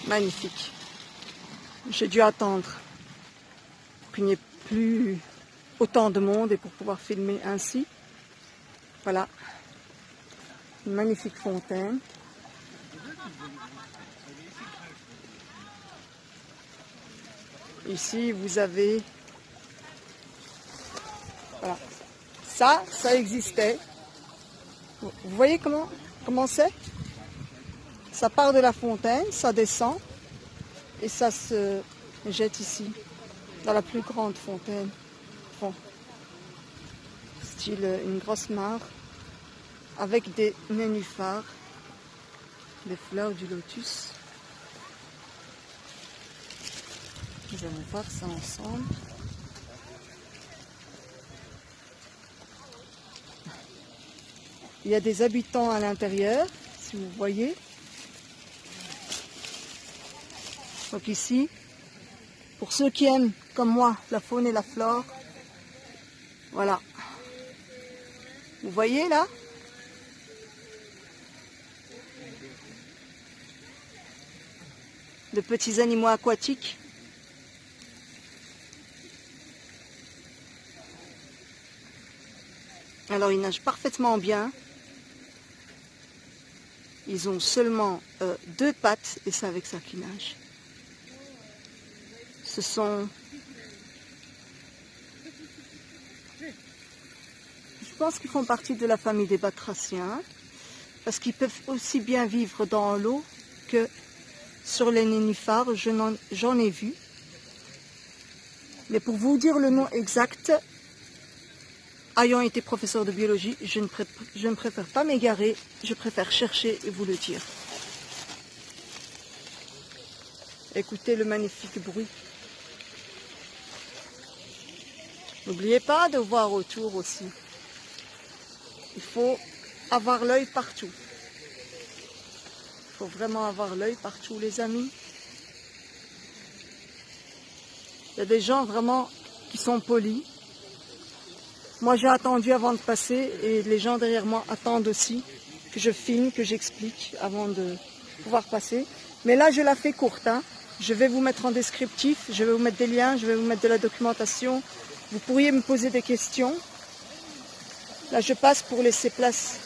Magnifique. J'ai dû attendre qu'il n'y ait plus autant de monde et pour pouvoir filmer ainsi. Voilà. Une magnifique fontaine. Ici, vous avez... Voilà. Ça existait. Vous voyez comment c'est? Ça part de la fontaine, ça descend et ça se jette ici, dans la plus grande fontaine. Bon. Style une grosse mare avec des nénuphars, des fleurs du lotus. Nous allons voir ça ensemble. Il y a des habitants à l'intérieur, si vous voyez. Donc ici, pour ceux qui aiment, comme moi, la faune et la flore, voilà. Vous voyez là? De petits animaux aquatiques. Alors ils nagent parfaitement bien. Ils ont seulement 2 pattes et c'est avec ça qu'ils nagent. Ce sont... Je pense qu'ils font partie de la famille des batraciens parce qu'ils peuvent aussi bien vivre dans l'eau que sur les nénuphars. J'en ai vu. Mais pour vous dire le nom exact, ayant été professeur de biologie, je ne préfère pas m'égarer, je préfère chercher et vous le dire. Écoutez le magnifique bruit. N'oubliez pas de voir autour aussi. Il faut avoir l'œil partout. Il faut vraiment avoir l'œil partout, les amis. Il y a des gens vraiment qui sont polis. Moi, j'ai attendu avant de passer et les gens derrière moi attendent aussi que je filme, que j'explique avant de pouvoir passer. Mais là, je la fais courte, hein. Je vais vous mettre en descriptif, je vais vous mettre des liens, je vais vous mettre de la documentation. Vous pourriez me poser des questions. Là, je passe pour laisser place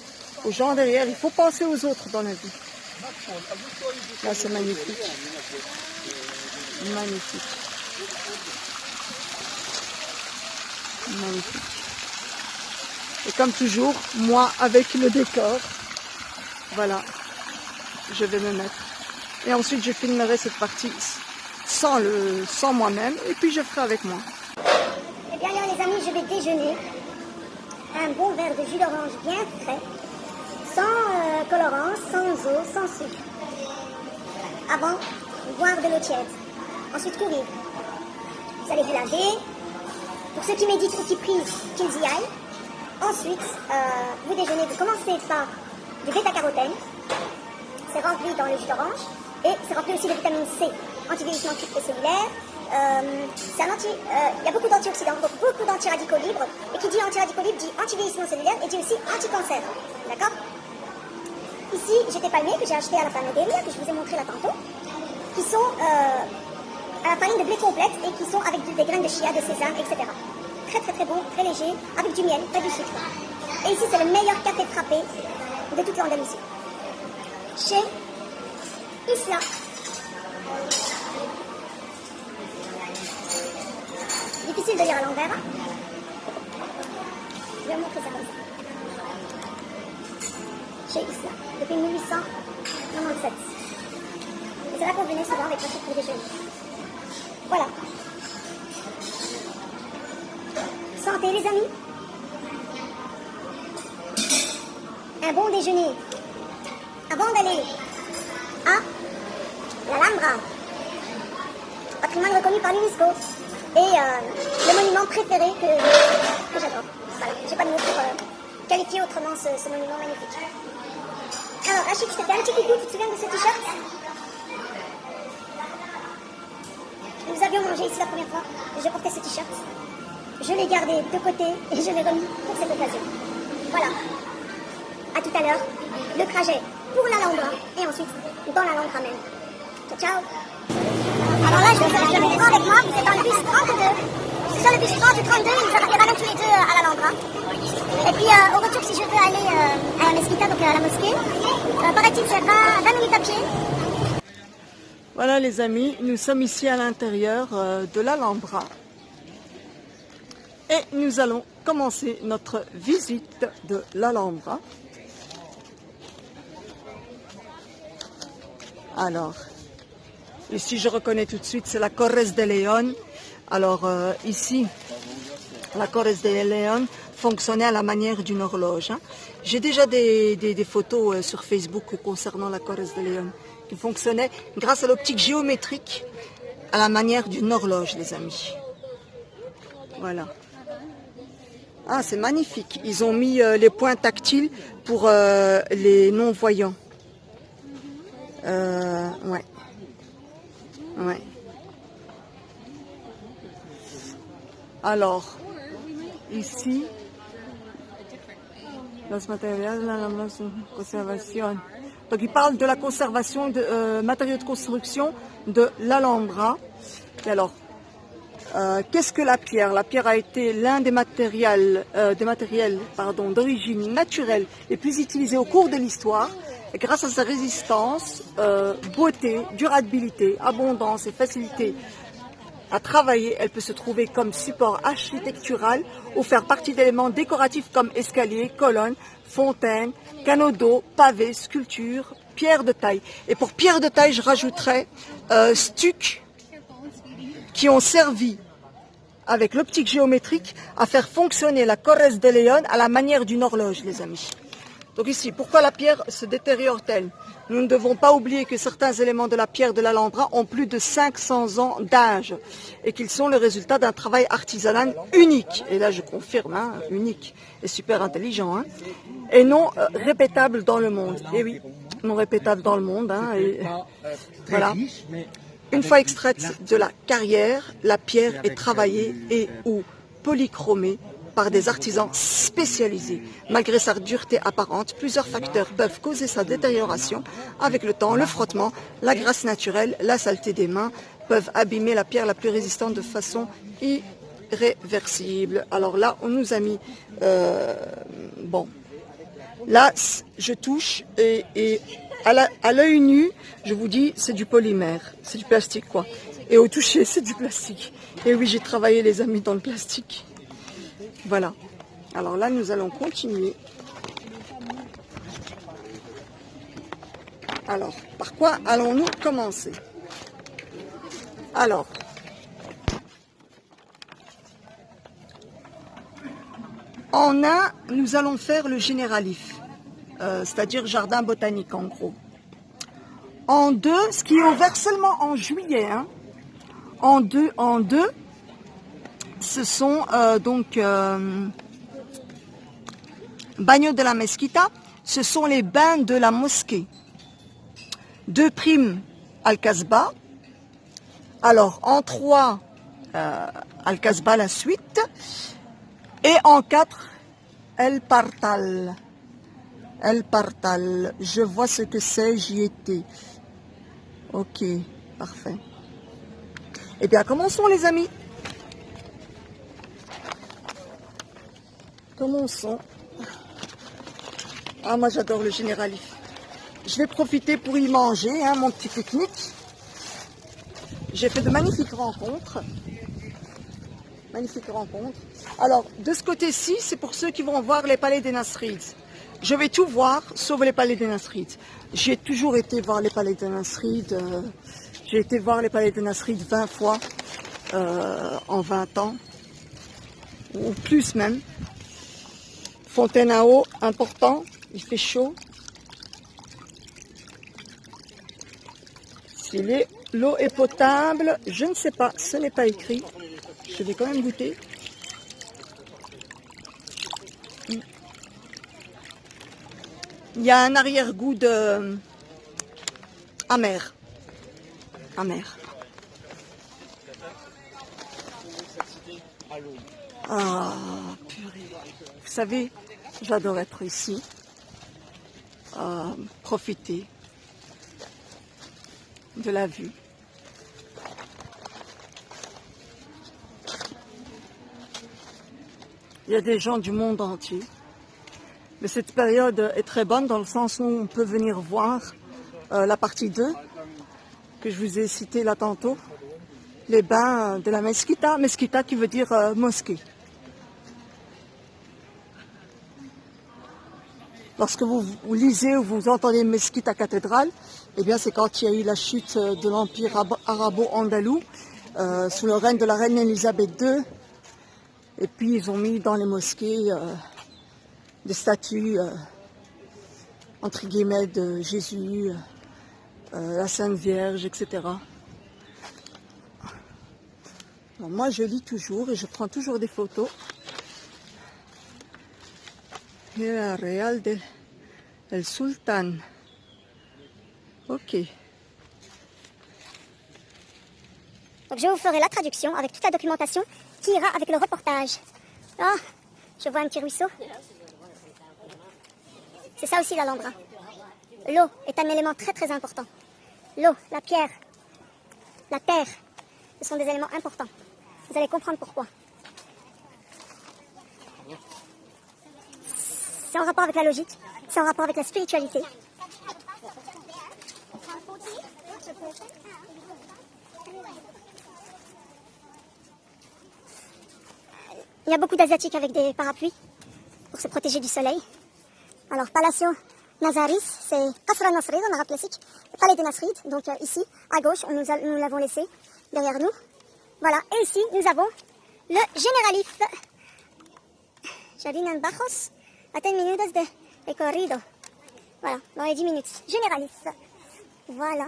aux gens derrière. Il faut penser aux autres dans la vie. Là, c'est magnifique. Magnifique. Magnifique. Et comme toujours, moi, avec le décor, voilà, je vais me mettre. Et ensuite, je filmerai cette partie sans moi-même, et puis je ferai avec moi. Eh bien, les amis, je vais déjeuner un bon verre de jus d'orange bien frais, sans colorant, sans eau, sans sucre. Avant, boire de l'eau tiède. Ensuite, courir. Vous allez vous laver. Pour ceux qui méditent ou qui prient, qu'ils y aillent. Ensuite, vous déjeunez, vous commencez par du bêta-carotène. C'est rempli dans le jus d'orange. Et c'est rempli aussi de vitamine C, anti-vieillissement cellulaire. Il y a beaucoup d'antioxydants, beaucoup d'antiradicaux libres. Et qui dit antiradicaux libres dit anti-vieillissement cellulaire et dit aussi anti-cancer. D'accord? Ici, j'ai des palmiers que j'ai achetés à la panaderia, que je vous ai montré là tantôt, qui sont à la farine de blé complète et qui sont avec des graines de chia, de sésame, etc. Très très très bon, très léger, avec du miel, pas du sucre. Et ici, c'est le meilleur café frappé de toute l'Andalousie. Chez Isla. Difficile de lire à l'envers. Hein? Je vais vous montrer ça comme ça. Chez Isla, depuis 1897. Et c'est là qu'on venait souvent avec notre pour déjeuner. Voilà. Santé les amis. Un bon déjeuner. Avant d'aller à l'Alhambra, patrimoine reconnu par l'UNESCO, et le monument préféré que j'adore. Voilà, j'ai pas de mots pour qualifier autrement ce monument magnifique. Alors Rachid, je te fais un petit coucou, tu te souviens de ce t-shirt? Nous avions mangé ici la première fois, je portais ce t-shirt. Je l'ai gardé de côté et je l'ai remis pour cette occasion. Voilà. À tout à l'heure, le trajet pour l'Alhambra et ensuite dans l'Alhambra même. Ciao, ciao. Alors là, je vais faire avec moi, vous êtes dans le bus 32. Je suis sur le bus 30 ou 32, ils nous ramènent tous les deux à l'Alhambra. Et puis au retour, si je veux aller à la Mesquita, donc à la mosquée, paraît-il, c'est 20 minutes à pied. Voilà les amis, nous sommes ici à l'intérieur de l'Alhambra. Et nous allons commencer notre visite de l'Alhambra. Alors, ici je reconnais tout de suite, c'est la Corres de León. Alors ici, la Corres de León fonctionnait à la manière d'une horloge. Hein. J'ai déjà des photos sur Facebook concernant la Corres de León, qui fonctionnait grâce à l'optique géométrique à la manière d'une horloge, les amis. Voilà. Ah, c'est magnifique. Ils ont mis les points tactiles pour les non-voyants. Ouais. Ouais. Alors, ici, los materiales de la conservation. Donc, il parle de la conservation de matériaux de construction de l'Alhambra. Et alors, qu'est-ce que la pierre? La pierre a été l'un des matériels, d'origine naturelle les plus utilisés au cours de l'histoire. Et grâce à sa résistance, beauté, durabilité, abondance et facilité à travailler, elle peut se trouver comme support architectural ou faire partie d'éléments décoratifs comme escaliers, colonnes, fontaines, canaux d'eau, pavés, sculptures, pierres de taille. Et pour pierres de taille, je rajouterais stucs qui ont servi avec l'optique géométrique à faire fonctionner la Corres de León à la manière d'une horloge, les amis. Donc ici, pourquoi la pierre se détériore-t-elle? Nous ne devons pas oublier que certains éléments de la pierre de l'Alhambra ont plus de 500 ans d'âge et qu'ils sont le résultat d'un travail artisanal unique. Et là, je confirme, hein, unique et super intelligent. Hein, et non répétable dans le monde. Et oui, non répétable dans le monde. Hein, et, voilà. Une fois extraite de la carrière, la pierre est travaillée et ou polychromée par des artisans spécialisés. Malgré sa dureté apparente, plusieurs facteurs peuvent causer sa détérioration. Avec le temps, le frottement, la graisse naturelle, la saleté des mains peuvent abîmer la pierre la plus résistante de façon irréversible. Alors là, on nous a mis... bon, là, je touche et à l'œil nu, je vous dis, c'est du polymère, c'est du plastique quoi. Et au toucher, c'est du plastique. Et oui, j'ai travaillé les amis dans le plastique. Voilà. Alors là, nous allons continuer. Alors, par quoi allons-nous commencer? Alors, en un, nous allons faire le généralif, c'est-à-dire jardin botanique en gros. En deux, ce qui est ouvert seulement en juillet, hein. En deux, ce sont Bagno de la Mesquita, ce sont les bains de la mosquée. 2 primes Al-Kasbah. Alors en 3, Al-Kasbah la suite. Et en 4, El Partal. El Partal. Je vois ce que c'est, j'y étais. Ok, parfait. Eh bien, commençons les amis. Commençons. Ah, moi j'adore le généralif. Je vais profiter pour y manger, hein, mon petit pique-nique. J'ai fait de magnifiques rencontres. Magnifiques rencontres. Alors, de ce côté-ci, c'est pour ceux qui vont voir les palais des Nasrides. Je vais tout voir, sauf les palais des Nasrides. J'ai toujours été voir les palais des Nasrides. J'ai été voir les palais des Nasrides 20 fois en 20 ans. Ou plus même. Fontaine à eau, important. Il fait chaud. Si l'eau est potable, je ne sais pas, ce n'est pas écrit. Je vais quand même goûter. Il y a un arrière-goût de amer. Amer. Ah, purée. Vous savez, j'adore être ici. Profiter. de la vue. Il y a des gens du monde entier. Mais cette période est très bonne dans le sens où on peut venir voir la partie 2 que je vous ai citée là tantôt. Les bains de la Mesquita. Mesquita qui veut dire mosquée. Lorsque vous lisez ou vous entendez Mesquita cathédrale, eh bien c'est quand il y a eu la chute de l'empire arabo-andalou sous le règne de la reine Elisabeth II. Et puis ils ont mis dans les mosquées des statues, entre guillemets, de Jésus, la Sainte Vierge, etc. Alors moi je lis toujours et je prends toujours des photos. Le Real del Sultan. Ok. Donc je vous ferai la traduction avec toute la documentation qui ira avec le reportage. Ah, je vois un petit ruisseau. C'est ça aussi l'Alhambra. L'eau est un élément très très important. L'eau, la pierre, la terre, ce sont des éléments importants. Vous allez comprendre pourquoi. C'est en rapport avec la logique, c'est en rapport avec la spiritualité. Il y a beaucoup d'Asiatiques avec des parapluies pour se protéger du soleil. Alors, Palacio Nazaris, c'est Qasr al-Nasrid en arabe classique, le palais des Nasrides. Donc ici, à gauche, nous l'avons laissé derrière nous. Voilà, et ici, nous avons le Generalif. Jardin Bajos, à 10 minutes de recorrido. Voilà, dans les 10 minutes. Generalif. Voilà.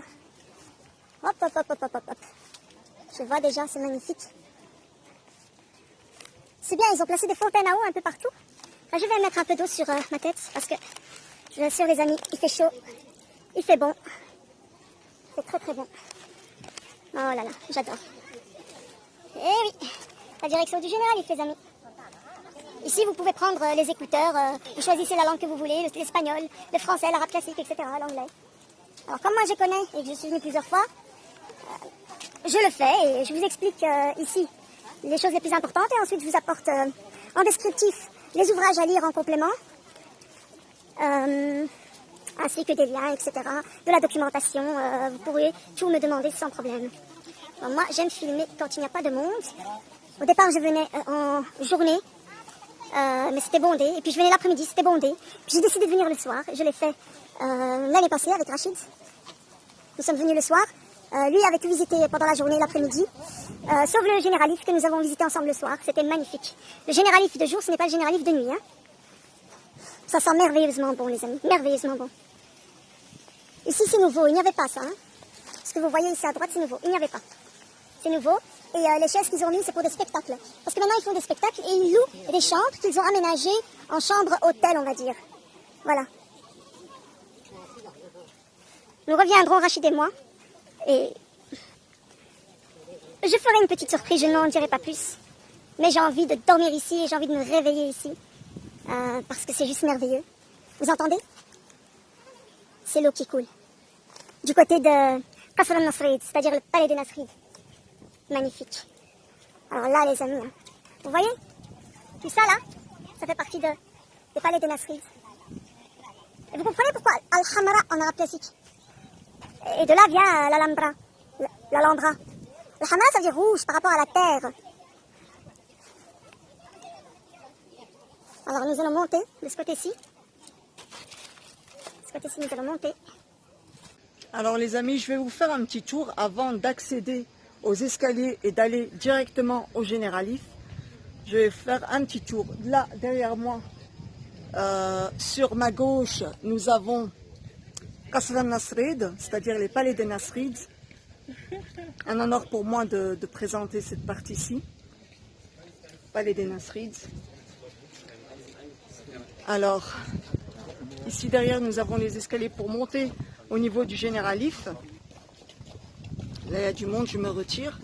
Hop, hop, hop, hop, hop, hop. Je vois déjà, c'est magnifique. C'est bien, ils ont placé des fontaines à eau un peu partout. Là, je vais mettre un peu d'eau sur ma tête parce que, je vous assure les amis, il fait chaud, il fait bon. C'est très très bon. Oh là là, j'adore. Eh oui, la direction du Generalif les amis. Ici, vous pouvez prendre les écouteurs, vous choisissez la langue que vous voulez, l'espagnol, le français, l'arabe classique, etc., l'anglais. Alors, comme moi je connais et que je suis venue plusieurs fois, je le fais et je vous explique ici les choses les plus importantes et ensuite je vous apporte en descriptif les ouvrages à lire en complément, ainsi que des liens, etc., de la documentation. Vous pourrez tout me demander sans problème. Alors, moi, j'aime filmer quand il n'y a pas de monde. Au départ, je venais en journée, mais c'était bondé. Et puis je venais l'après-midi, c'était bondé. Puis j'ai décidé de venir le soir. Je l'ai fait l'année passée avec Rachid. Nous sommes venus le soir. Lui avait tout visité pendant la journée, l'après-midi. Sauf le Generalif que nous avons visité ensemble le soir. C'était magnifique. Le Generalif de jour, ce n'est pas le Generalif de nuit. Hein. Ça sent merveilleusement bon, les amis. Merveilleusement bon. Ici, c'est nouveau. Il n'y avait pas ça. Hein. Ce que vous voyez ici à droite, c'est nouveau. Il n'y avait pas. C'est nouveau. Et les chaises qu'ils ont mis, c'est pour des spectacles. Parce que maintenant, ils font des spectacles et ils louent des chambres qu'ils ont aménagées en chambre hôtel, on va dire. Voilà. Nous reviendrons, Rachid et moi. Et je ferai une petite surprise, je n'en dirai pas plus. Mais j'ai envie de dormir ici et j'ai envie de me réveiller ici. Parce que c'est juste merveilleux. Vous entendez? C'est l'eau qui coule. Du côté de Qasr al-Nasrid, c'est-à-dire le palais des Nasrides. Magnifique. Alors là, les amis, hein, vous voyez? Tout ça là, ça fait partie des palais des Nasrides. Et vous comprenez pourquoi Al-Hamra en arabe classique? Et de là vient l'Alhambra. L'Alhambra. Al-Hamra, ça veut dire rouge par rapport à la terre. Alors nous allons monter de ce côté-ci. De ce côté-ci, nous allons monter. Alors les amis, je vais vous faire un petit tour avant d'accéder aux escaliers et d'aller directement au Generalif. Je vais faire un petit tour. Là, derrière moi, sur ma gauche, nous avons Qasr al-Nasrid, c'est-à-dire les palais des Nasrides. Un honneur pour moi de présenter cette partie-ci. Palais des Nasrides. Alors, ici derrière, nous avons les escaliers pour monter au niveau du Generalif. Là, il y a du monde, je me retire.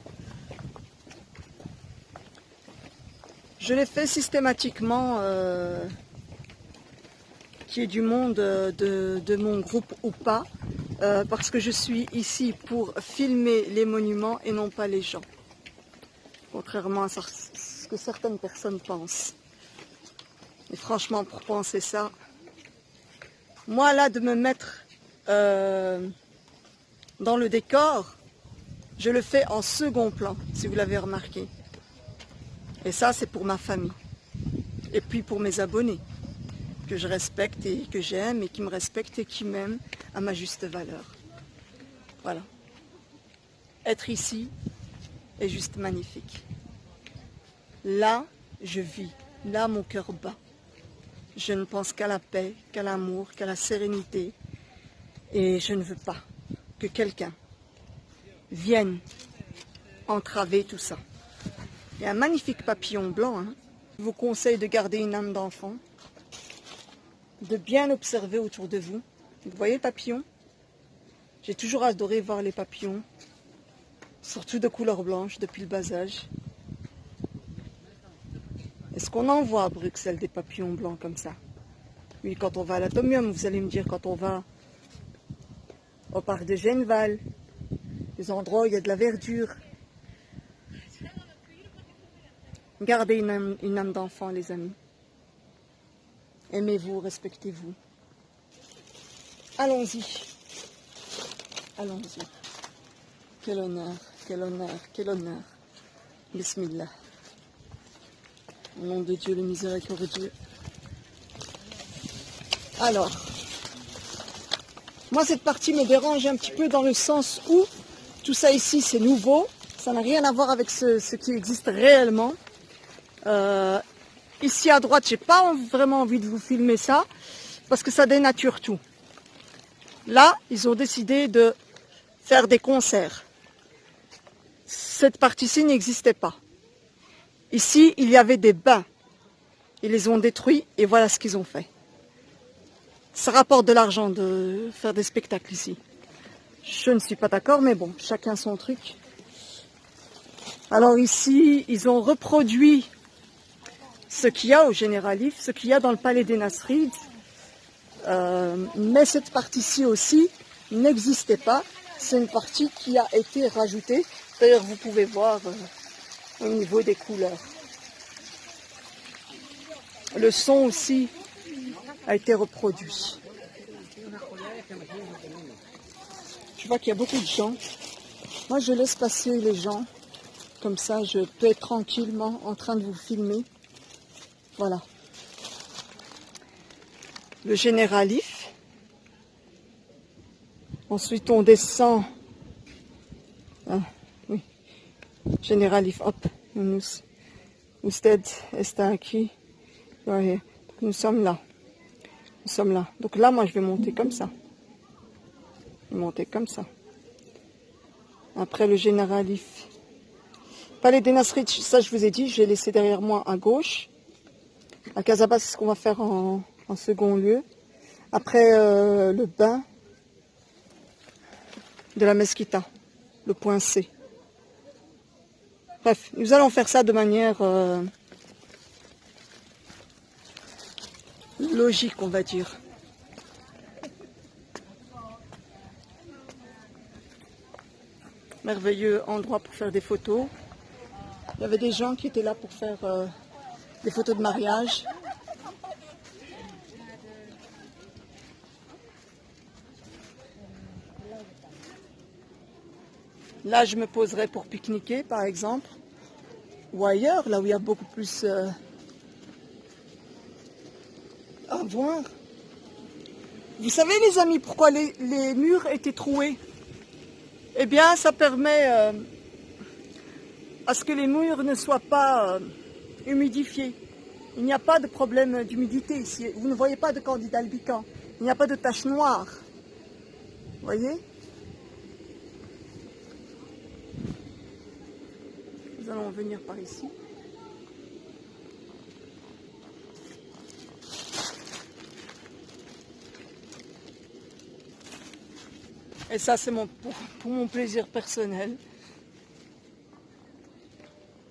Je l'ai fait systématiquement, qu'il y ait du monde de mon groupe ou pas. parce que je suis ici pour filmer les monuments et non pas les gens. Contrairement à ce que certaines personnes pensent. Et franchement, pour penser ça, moi là, de me mettre dans le décor, je le fais en second plan, si vous l'avez remarqué. Et ça, c'est pour ma famille. Et puis pour mes abonnés, que je respecte et que j'aime, et qui me respectent et qui m'aiment à ma juste valeur. Voilà. Être ici est juste magnifique. Là, je vis. Là, mon cœur bat. Je ne pense qu'à la paix, qu'à l'amour, qu'à la sérénité. Et je ne veux pas que quelqu'un vienne entraver tout ça. Il y a un magnifique papillon blanc. Hein. Je vous conseille de garder une âme d'enfant, de bien observer autour de vous. Vous voyez le papillon? J'ai toujours adoré voir les papillons, surtout de couleur blanche depuis le bas âge. Est-ce qu'on en voit à Bruxelles des papillons blancs comme ça? Oui, quand on va à l'Atomium, vous allez me dire, quand on va au parc de Genval, des endroits où il y a de la verdure. Gardez une âme d'enfant, les amis. Aimez-vous, respectez-vous. Allons-y. Allons-y. Quel honneur, quel honneur, quel honneur. Bismillah. Au nom de Dieu, le miséricordieux. Alors, moi cette partie me dérange un petit peu dans le sens où tout ça ici c'est nouveau, ça n'a rien à voir avec ce qui existe réellement. Ici à droite, j'ai pas vraiment envie de vous filmer ça parce que ça dénature tout. Là, ils ont décidé de faire des concerts. Cette partie-ci n'existait pas. Ici, il y avait des bains. Ils les ont détruits et voilà ce qu'ils ont fait. Ça rapporte de l'argent de faire des spectacles ici. Je ne suis pas d'accord, mais bon, chacun son truc. Alors ici, ils ont reproduit ce qu'il y a au Généralif, ce qu'il y a dans le palais des Nasrides. Mais cette partie-ci aussi n'existait pas. C'est une partie qui a été rajoutée. D'ailleurs, vous pouvez voir au niveau des couleurs. Le son aussi a été reproduit. Je vois qu'il y a beaucoup de gens. Moi, je laisse passer les gens. Comme ça, je peux être tranquillement en train de vous filmer. Voilà. Le Généralif. Ensuite, on descend. Ah, oui. Généralif, hop. Usted está aquí. Nous sommes là. Nous sommes là. Donc là, moi, je vais monter comme ça. Je vais monter comme ça. Après le Généralif. Palais des Nasrides, ça je vous ai dit, je l'ai laissé derrière moi à gauche. À Casabas, c'est ce qu'on va faire en second lieu. Après le bain de la Mesquita, le point C. Bref, nous allons faire ça de manière logique, on va dire. Merveilleux endroit pour faire des photos. Il y avait des gens qui étaient là pour faire des photos de mariage. Là, je me poserai pour pique-niquer, par exemple. Ou ailleurs, là où il y a beaucoup plus à voir. Vous savez, les amis, pourquoi les murs étaient troués? Eh bien, ça permet à ce que les murs ne soient pas humidifiés. Il n'y a pas de problème d'humidité ici. Vous ne voyez pas de candide albicans. Il n'y a pas de taches noires. Vous voyez? Nous allons venir par ici. Et ça, c'est pour mon plaisir personnel.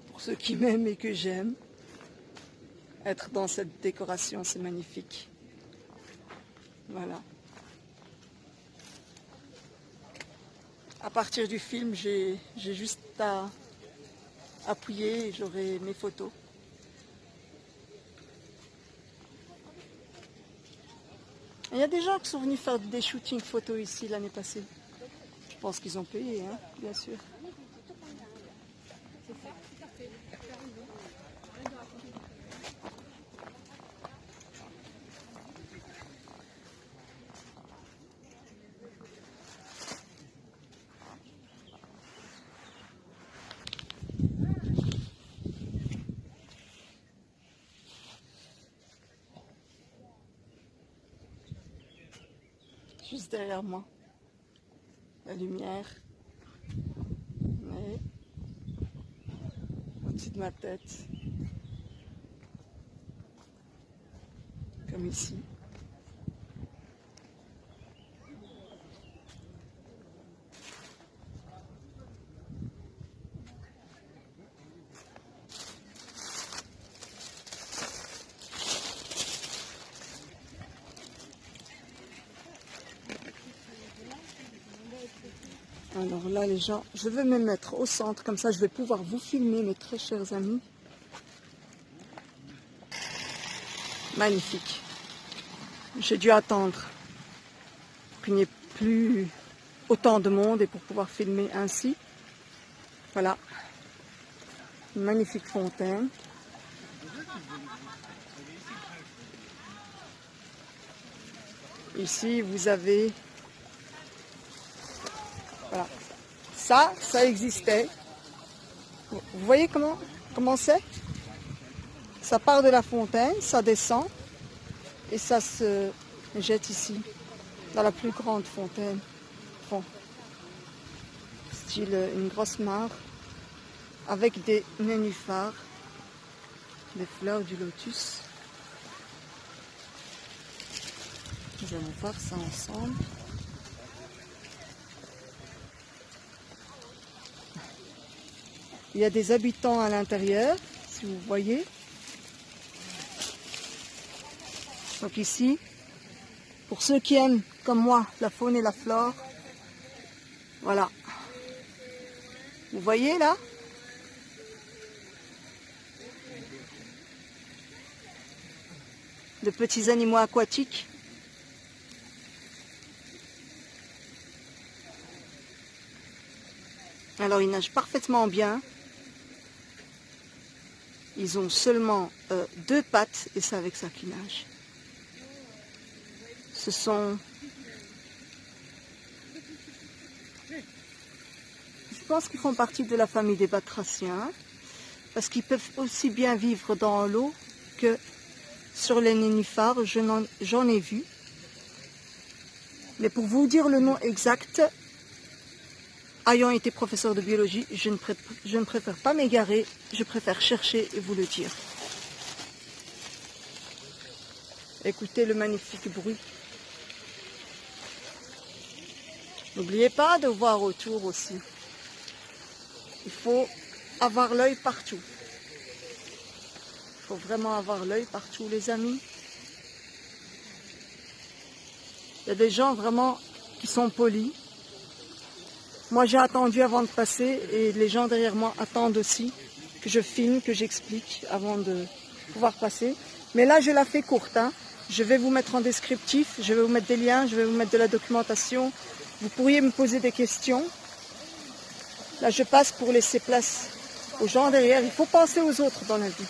Pour ceux qui m'aiment et que j'aime. Être dans cette décoration, c'est magnifique. Voilà. À partir du film, j'ai juste à appuyer et j'aurai mes photos. Il y a des gens qui sont venus faire des shootings photos ici l'année passée. Je pense qu'ils ont payé, hein, bien sûr. Juste derrière moi, la lumière, mais au-dessus de ma tête, comme ici. Alors là, les gens, je vais me mettre au centre, comme ça je vais pouvoir vous filmer, mes très chers amis. Magnifique. J'ai dû attendre qu'il n'y ait plus autant de monde et pour pouvoir filmer ainsi. Voilà. Une magnifique fontaine. Ici, vous avez... Voilà. Ça existait. Vous voyez comment c'est? Ça part de la fontaine, ça descend et ça se jette ici, dans la plus grande fontaine. Bon. Style une grosse mare avec des nénuphars, des fleurs du lotus. Nous allons voir ça ensemble. Il y a des habitants à l'intérieur, si vous voyez. Donc ici, pour ceux qui aiment, comme moi, la faune et la flore, voilà. Vous voyez là? De petits animaux aquatiques. Alors ils nagent parfaitement bien. Ils ont seulement 2 pattes et c'est avec ça qu'ils nagent. Ce sont... Je pense qu'ils font partie de la famille des batraciens parce qu'ils peuvent aussi bien vivre dans l'eau que sur les nénuphars. J'en ai vu. Mais pour vous dire le nom exact, ayant été professeur de biologie, je ne préfère pas m'égarer, je préfère chercher et vous le dire. Écoutez le magnifique bruit. N'oubliez pas de voir autour aussi. Il faut avoir l'œil partout. Il faut vraiment avoir l'œil partout, les amis. Il y a des gens vraiment qui sont polis. Moi, j'ai attendu avant de passer et les gens derrière moi attendent aussi que je filme, que j'explique avant de pouvoir passer. Mais là, je la fais courte, hein. Je vais vous mettre en descriptif, je vais vous mettre des liens, je vais vous mettre de la documentation. Vous pourriez me poser des questions. Là, je passe pour laisser place aux gens derrière. Il faut penser aux autres dans la vie.